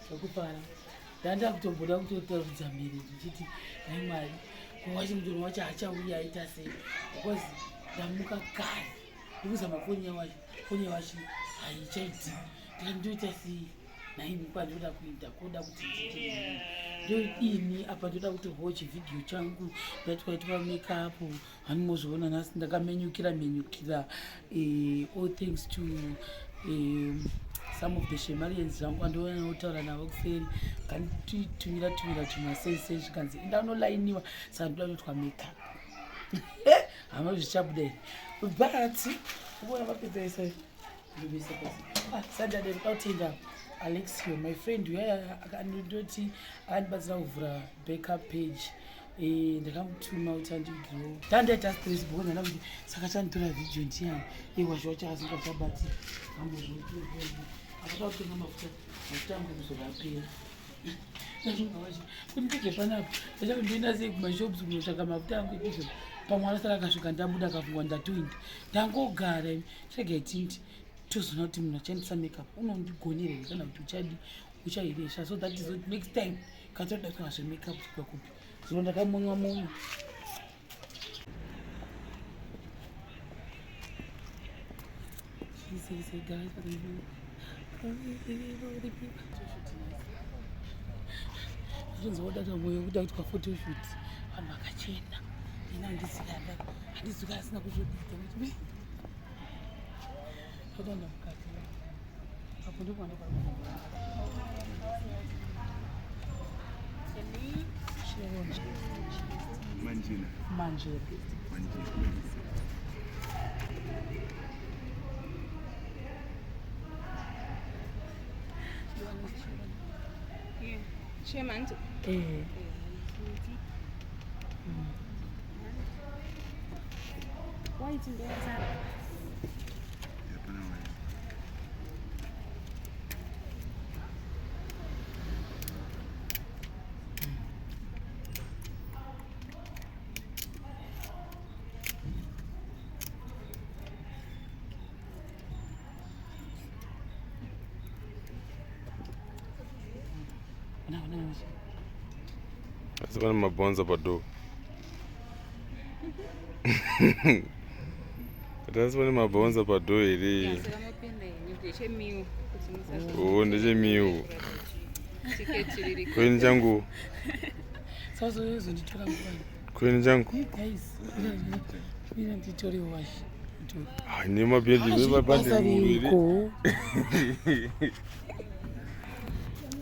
Zvakupara ndanda kutomboda kutotaridza mberi ndichiti hai Mwari kwawachi mutono wacho achauya aita sei because ndamuka kare ndikuzama foni yacho haichaiti ndoita sei nai kwandoda kuita koda kuti ndo ini apa ndoda kutorwawo chivhidhiyo changu ndatwaitwa makeup hanimozviona nhasi ndakamenyukira all thanks to some of the Shemarians zvangu andoona kutaura navo kuseri kanitumira tumasese zvikanzi ndanolainiwa saka ndoda kuitwa makeup hama zvichabuda but kuona mapepesa ndobisa pasi Saturday ndakatenda Alexio my friend akandoti akandibatsira kuvhura backup page ndakamutuma kuti andigirewo tandaita stress because ndana kuti saka chanditora video ndiyani wazviwa chakasinga chabati akatakutenga mafuta angu kuzorapera kundike panapo ndachakundoenda sei kumashops kunotsvaka mafuta angu ekuzora pamwana saka akasvika ndabuda akafungwa ndatoindi ndangogara chirega tozona kuti munhu achandisa makeup unondigonera here kana kuti uchahiresha so that is next time katoda kuva zvemakeup kusvika kupi zvino ndakamonwa zvinzoodata mwoyo kuda kuitwa photoshoot vanhu vakachena ina handiziva asina kuzvodita Todanda mukati apo ndipo manjira Chemanto. Why is it that? That's one of my bones about do. That's one of my bones about do it. Oh, ndiye miu. Kweni changu. Sasa hizo nditora ngwani. Kweni changu. Guys. Mimi nditori wash. Ah, ni mabeli mabandi muviri.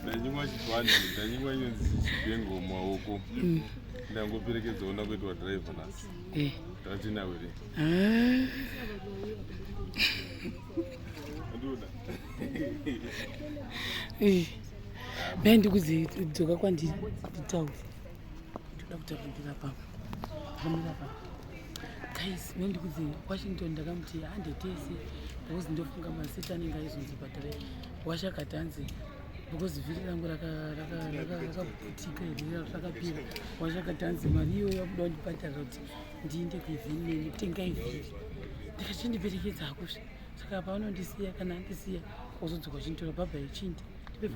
Ndanyimwa chitwani, ndanyimwa inonzi chipengo mumaoko. Ndangoperekedza ona kuitwa driver nasi. Tati nawere. Ndoda. Bendi kuzidzoka kwandiri nditaura. Ndoda kutapindira papa. Kamira papa. Guys, bendi kuzi Washington ndakamuti handetese. Because ndofunga maseta anenge aizonzibhadhara. Washakatanzi. Because vhiri rangu rakaputika here rakapera washakatanzi mari iyoyo yabuda kundibhadhara kuti ndiende kuivhiri nekutenga ivhiri ndikachindiperekedza hakozve saka pavanondisiya kana andisiya uzodzoka uchinditora bhabha yechindi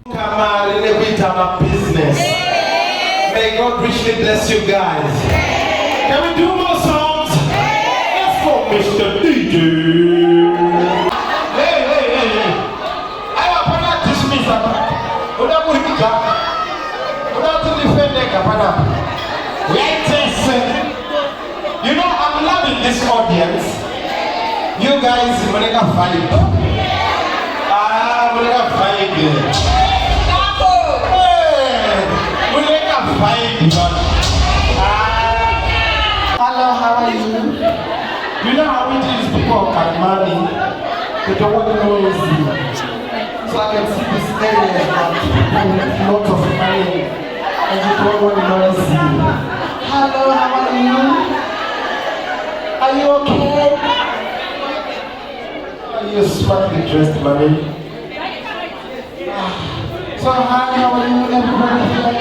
Kamali kuita mabusiness. May God richly bless you guys. Can we do more songs? Let's go, Mr. DJ. You know, I'm loving this audience. You guys, Monica vibe. Monica vibe. Monica vibe. Hello, how are you? You know how it is people can money. They don't want to know noisy. So I can see this area with a lot of money. And you don't want to noisy. Hello, how are you? Are you okay? Are you smartly dressed, mommy? So hi, how are you, everybody here?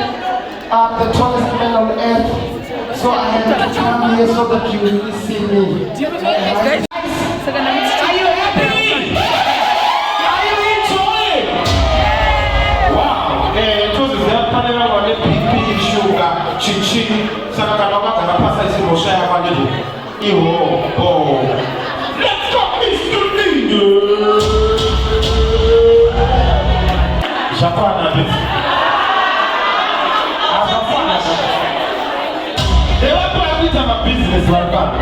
I'm the tallest man on earth. So I had to come here so that you really see me. Are you happy? Are you enjoying? saka kana wakagara pasi isinoshaya kwanditi ihoko. Let's go Mr. Leader. Shafana this. Shafana. They want to have it on a business like that.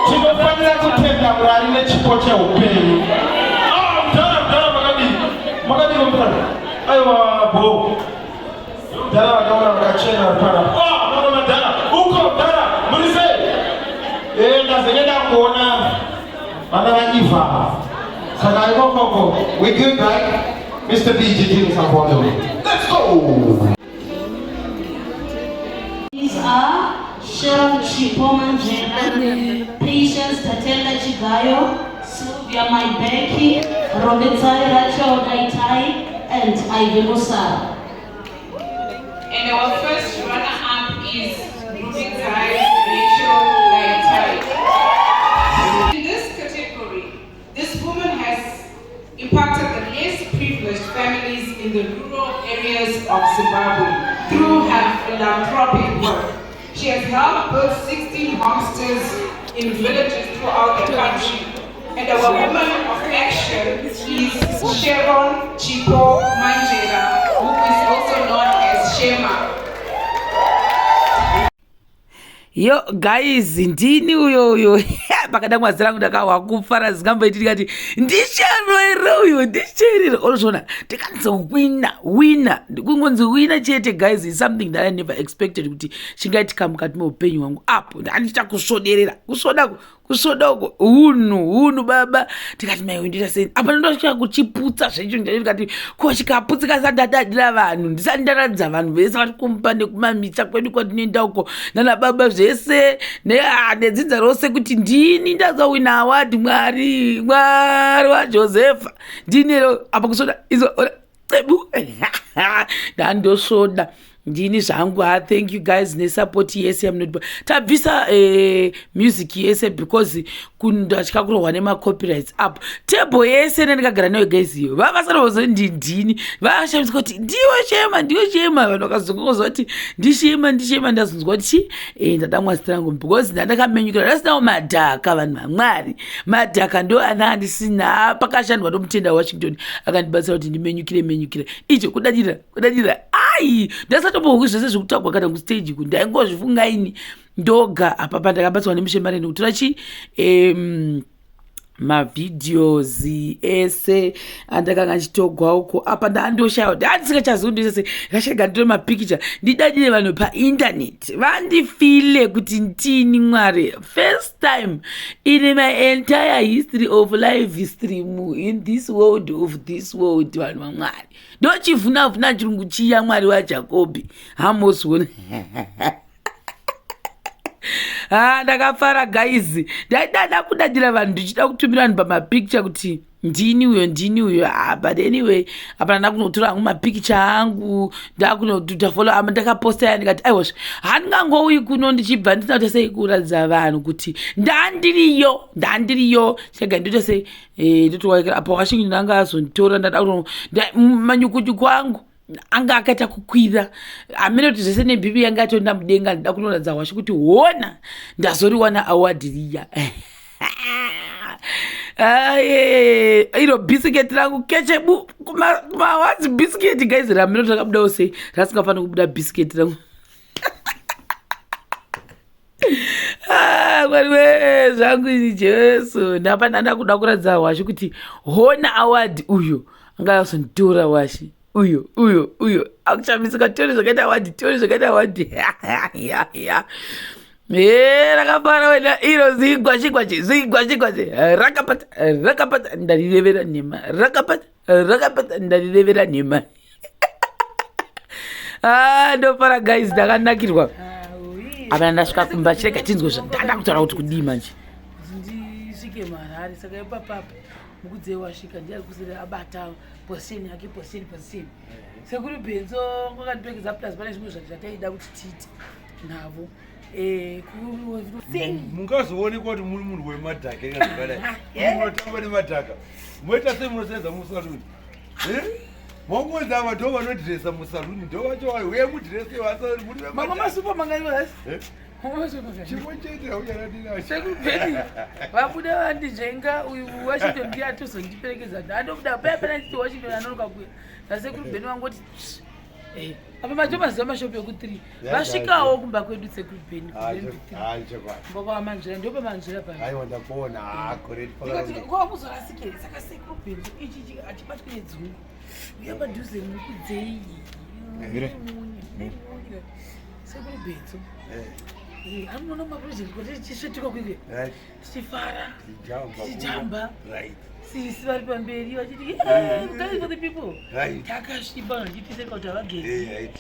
Chinofanira kutenda Mwari nechipo cheupenyu. Makadi kompana. Aiwa bo. Dala wakaona wakachena wakana. Mwana madala. Uko dala. Mulise. Nazengenda kuona. Mana wajiva. Saka iko koko. We good, right? Mr. DJ, give us some volume. Let's go. These are Cheryl Chipoma Njela, Patience Tatenda Chigayo, Sylvia Maibeki, Robetai Rachel Gaitai, and Ivy Musa. And our first runner-up is Robetai Rachel Gaitai. In this category, this woman has impacted the less privileged families in the rural areas of Zimbabwe through her philanthropic work. She has helped build 16 homestays in villages throughout the country. And our woman of action is Sharon Chipo Manjera, who is also known as Shema. Yo guys, ndini uyo pakada mwazira rangu ndakawa kufara zikamboiti ndikati ndicharwere uyo ndicherere olozvona ndikanisa wina kungonzi wina chete guys is something that I never expected kuti chingaitika mukati meupenyu hwangu apo ndandicha kusvoderera kusvoda uko hunu baba ndikati maiwe ndita sei apa ndosvika kuchiputsa zvecho ndikati ko chikaputsika sandadadira vanhu ndisati ndaradza vanhu vese vari kumupa nekumamisa kwedu kwatinoenda uko nana baba zvese nedzidza rose kuti ndini ndazawina awadi mwari waJosefa ndinero apa kusvoda izo cebu ndandosvoda ndini zvangu. Thank you guys nesupport yese yamunodipa tabvisa music yese because kundatya kurohwa nemacopyrights apo table yese nendikagara nayo guys iyo vavasarauza ndini vashamisa kuti ndiwe shema vanhu vakazongoza kuti ndishema ndazonzwa kuti ndada mwazita rangu because ndandakamenyukira ndasinawo madhaka vanhu vamwari madhaka ndo ana andisina pakashandwa nomutenda Washington akandibatsira kuti ndimenyukire icho kudadira ai ndasatombohwi zvese zvekutagwa kana kustage ku ndaingozvifungaini ndoga apa pandakabatsirwa nemushemari nekutora chi mavideos ese andakanga ndichitogwa uko apa ndandoshayiwa ndandisingachazii ndisese ndashega nditore mapicture ndidadire vanhu painternet vandifile kuti ndini mwari first time in my entire history of live stream in this world vanhu vamwari ndochivhunavhuna chirungu chiya mwari waJakobhi hamosona ndakafara guys ndaidada kudadira vanhu ndichida kutumira vanhu pamapicture kuti ndini uyo but anyway apa ndakunotora hangu mapicture angu ndakunotafollow ndakaposta ya ndikati aiwasva handingangouyi kuno ndichibva ndisina kuti sei kuratidza vanhu kuti ndandiriyo chega ndota sei ndotowaikira apa Washington ndanga azonditora ndada manyukunyuku angu anga akaita kukwira amene kuti zvese nebhibi yanga atonda mudenga ndida kunoratidza Washi kuti hona ndazoriwana award riya iro bisiketi rangu kechebu kumawadzi bisiketi guys ramino takabudawo sei rasingafanira kubuda bisiketi rangu mwari zvangu ini Jesu ndapa ndandakuda kuratidza Washi kuti hona award uyo anga azonditora Washi uyo akuchamisika tori zvakaita wadi rakafara wena iro zigwachigwachi rakapata ndarirevera nhema rakapata ndarirevera nhema ndofara guys ndakanakirwa apa ndasvika kumba chirega tinzwe zvandanda kutaura kuti kudii manje ndisvike marari saka ipapapa mukudze wasvika ndiari kusiri abata position yake position sekuri bhenzo ngakandipekeza plus pane zvimwe zvataida kuti tiite navo mungazoonekwa kuti muri munhu wemadhaka munotamba nemadhaka moita sei munosenza musati Mongoza ava ndo vanodhiresa musaluni ndo vacho uye mudhirese muri mama masupa mangaivazi chimwe chete haucharadira sekubheni vabuda vandinzvenga uyu washington ndiye atozondiperekedza ndandokuda paya pana nditi washington anonoka kuya nasekurubheni vangoti apa macho maziva mashopu eku3 vasvikawo kumba kwedu sekurubheni mbakawamanzvera ndopamanzvera paakuzorasike saka sekurubheni ichi hachibatwi nedzungu uya padhuze mukudzei sekurubhenzo anoona maprojekti kuti tichisvetuka kwike tichifara tichijamba sisi vari pamberi vachiti guys for the people takasviba vachitise kuti havagezi